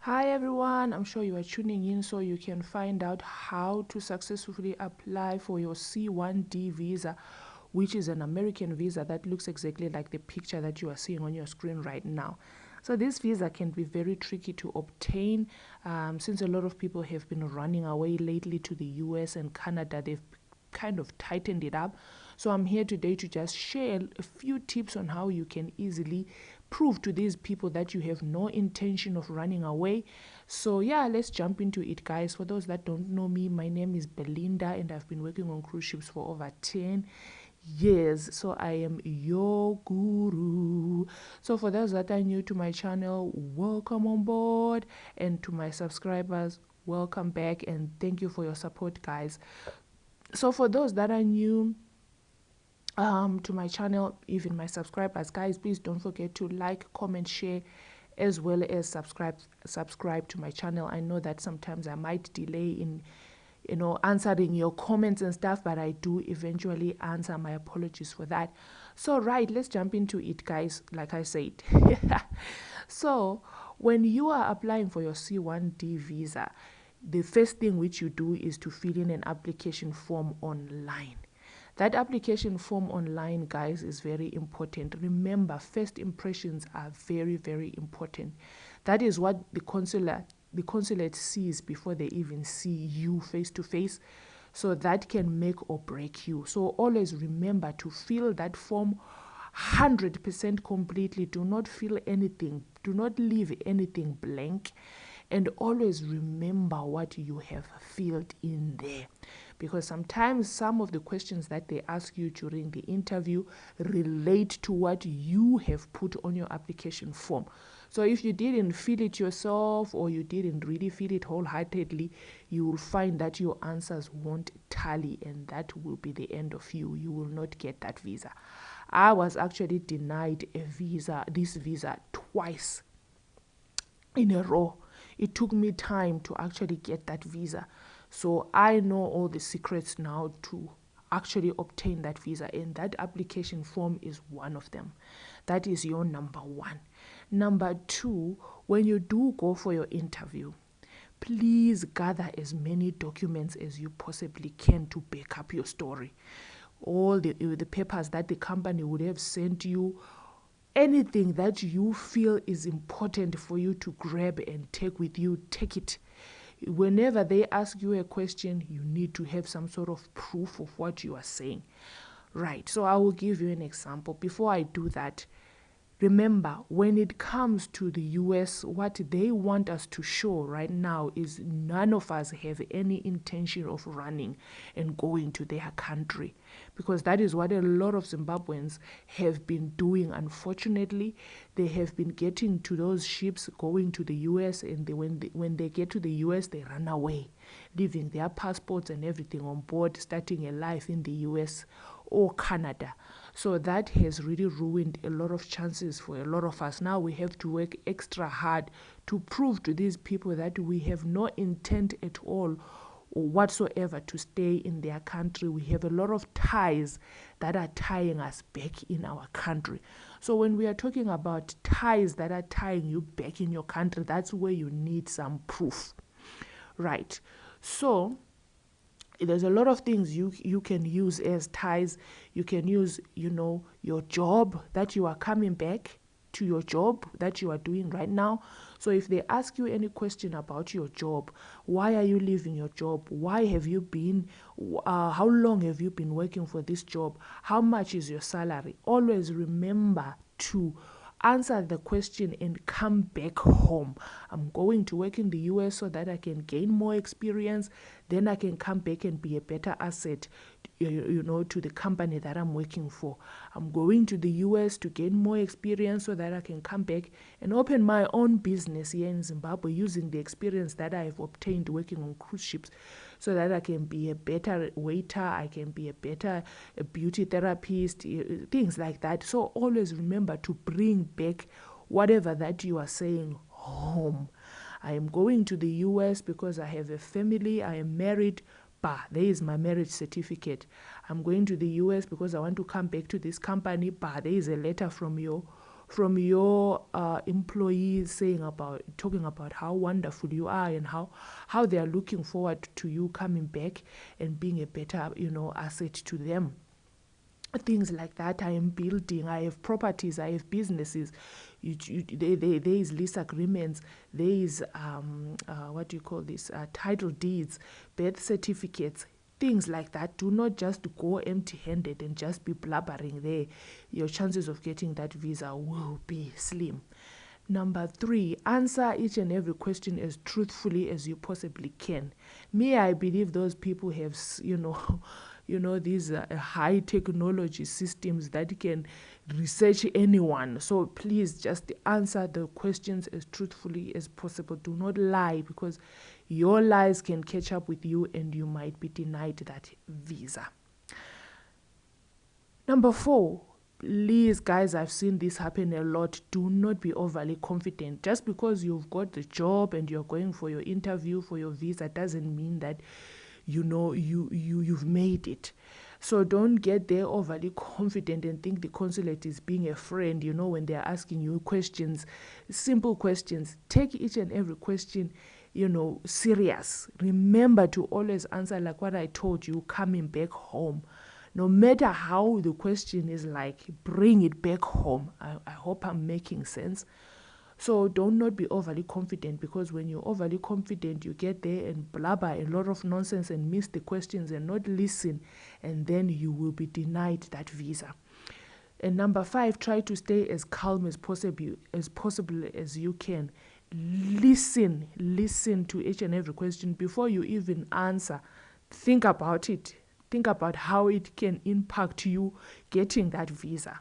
Hi everyone, I'm sure you are tuning in so you can find out how to successfully apply for your C1D visa, which is an American visa that looks exactly like the picture that you are seeing on your screen right now. So this visa can be very tricky to obtain since a lot of people have been running away lately to the US and Canada. They've kind of tightened it up. So I'm here today to just share a few tips on how you can easily prove to these people that you have no intention of running away. So yeah, let's jump into it, guys. For those that don't know me, my name is Belinda and I've been working on cruise ships for over 10 years. So I am your guru. So for those that are new to my channel, welcome on board, and to my subscribers, welcome back, and thank you for your support, guys. So for those that are new to my channel, even my subscribers, guys, please don't forget to like, comment, share, as well as subscribe to my channel. I know that sometimes I might delay in answering your comments and stuff, but I do eventually answer. My apologies for that. So right, let's jump into it, guys. Like I said, so when you are applying for your C1D visa, the first thing which you do is to fill in an application form online. That application form online, guys, is very important. Remember, first impressions are very, very important. That is what the consulate sees before they even see you face to face. So that can make or break you. So always remember to fill that form 100% completely. Do not fill anything. Do not leave anything blank. And always remember what you have filled in there, because sometimes some of the questions that they ask you during the interview relate to what you have put on your application form. So if you didn't fill it yourself, or you didn't really fill it wholeheartedly, you will find that your answers won't tally, and that will be the end of you. You will not get that visa. I was actually denied this visa twice in a row. It took me time to actually get that visa. So I know all the secrets now to actually obtain that visa, and that application form is one of them. That is your number one. Number two, when you do go for your interview, please gather as many documents as you possibly can to back up your story. All the papers that the company would have sent you, anything that you feel is important for you to grab and take with you, take it. Whenever they ask you a question, you need to have some sort of proof of what you are saying. Right, so I will give you an example. Before I do that, remember, when it comes to the US, what they want us to show right now is none of us have any intention of running and going to their country, because that is what a lot of Zimbabweans have been doing. Unfortunately, they have been getting to those ships going to the US, and when they get to the US, they run away, leaving their passports and everything on board, starting a life in the US or Canada. So that has really ruined a lot of chances for a lot of us. Now we have to work extra hard to prove to these people that we have no intent at all or whatsoever to stay in their country. We have a lot of ties that are tying us back in our country. So when we are talking about ties that are tying you back in your country, that's where you need some proof. Right. So there's a lot of things you can use as ties. You can use, your job, that you are coming back to your job that you are doing right now. So if they ask you any question about your job, why are you leaving your job? Why have you been, how long have you been working for this job? How much is your salary? Always remember to answer the question and come back home. I'm going to work in the US so that I can gain more experience. Then I can come back and be a better asset, to the company that I'm working for. I'm going to the US to gain more experience so that I can come back and open my own business here in Zimbabwe using the experience that I've obtained working on cruise ships, so that I can be a better waiter, I can be a better beauty therapist, things like that. So always remember to bring back whatever that you are saying home. I am going to the US because I have a family, I am married. Bah, there is my marriage certificate. I'm going to the US because I want to come back to this company. Bah, there is a letter from your from your employees talking about how wonderful you are and how they are looking forward to you coming back and being a better, asset to them. Things like that. I am building, I have properties, I have businesses. There is lease agreements, there is what do you call this, title deeds, birth certificates, things like that. Do not just go empty-handed and just be blabbering there. Your chances of getting that visa will be slim. Number 3, answer each and every question as truthfully as you possibly can. I believe those people have, these high technology systems that can research anyone. So please just answer the questions as truthfully as possible. Do not lie, because your lies can catch up with you and you might be denied that visa. Number 4, please, guys, I've seen this happen a lot. Do not be overly confident. Just because you've got the job and you're going for your interview for your visa doesn't mean that you've made it. So don't get there overly confident and think the consulate is being a friend, when they're asking you questions, simple questions. Take each and every question, serious. Remember to always answer like what I told you, coming back home. No matter how the question is, like, bring it back home. I hope I'm making sense. So don't not be overly confident, because when you're overly confident, you get there and blabber a lot of nonsense and miss the questions and not listen, and then you will be denied that visa. And number 5, try to stay as calm as possible as you can. Listen to each and every question before you even answer. Think about it. Think about how it can impact you getting that visa.